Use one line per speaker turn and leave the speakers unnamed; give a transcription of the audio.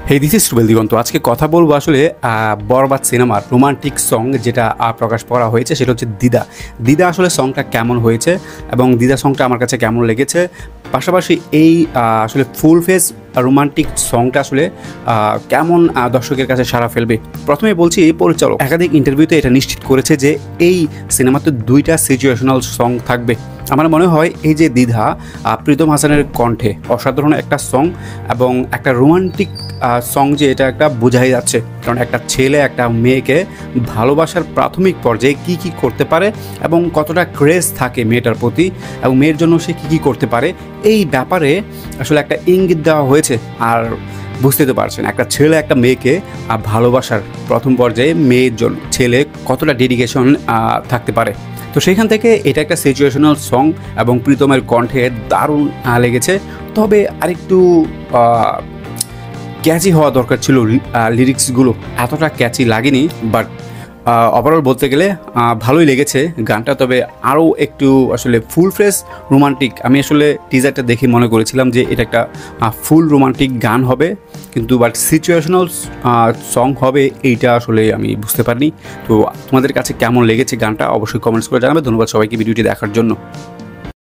Hey this is Rubel দিগন্ত। আজকে কথা বলবো আসলে বরবাদ সিনেমার রোমান্টিক সং যেটা প্রকাশ করা হয়েছে, সেটা হচ্ছে দিদা। দিদা আসলে সংটা কেমন হয়েছে এবং দিদা সংটা আমার কাছে কেমন লেগেছে, পাশাপাশি এই আসলে ফুল ফেস রোমান্টিক সংটা আসলে কেমন দর্শকের কাছে সাড়া ফেলবে। প্রথমে বলছি, এই পরিচালক একাধিক ইন্টারভিউতে এটা নিশ্চিত করেছে যে এই সিনেমাতে দুইটা সিচুয়েশনাল সং থাকবে। আমার মনে হয় এই যে দ্বিধা, প্রীতম হাসানের কণ্ঠে অসাধারণ একটা সং এবং একটা রোমান্টিক সং, যে এটা একটা বোঝাই যাচ্ছে। কারণ একটা ছেলে একটা মেয়েকে ভালোবাসার প্রাথমিক পর্যায়ে কী কী করতে পারে এবং কতটা ক্রেজ থাকে মেয়েটার প্রতি এবং মেয়ের জন্য সে কী কী করতে পারে, এই ব্যাপারে আসলে একটা ইঙ্গিত দেওয়া হয়েছে। আর বুঝতে তো পারছেন, একটা ছেলে একটা মেয়েকে ভালোবাসার প্রথম পর্যায়ে মেয়ের জন্য ছেলে কতটা ডেডিকেশন থাকতে পারে। তো সেইখান থেকে এটা একটা সিচুয়েশনাল সং এবং প্রীতমের কণ্ঠে দারুণ লেগেছে। তবে আরেকটু ক্যাচি হওয়া দরকার ছিল, লিরিক্সগুলো এতটা ক্যাচি লাগেনি, বাট ওভারঅল বলতে গেলে ভালোই লেগেছে গানটা। তবে আরও একটু আসলে ফুল ফ্রেশ রোমান্টিক, আমি আসলে টিজারটা দেখে মনে করেছিলাম যে এটা একটা ফুল রোমান্টিক গান হবে, কিন্তু বাট সিচুয়েশনাল সং হবে এইটা আসলে আমি বুঝতে পারিনি। তো তোমাদের কাছে কেমন লেগেছে গানটা অবশ্যই কমেন্টস করে জানাবে। ধন্যবাদ সবাইকে ভিডিওটি দেখার জন্য।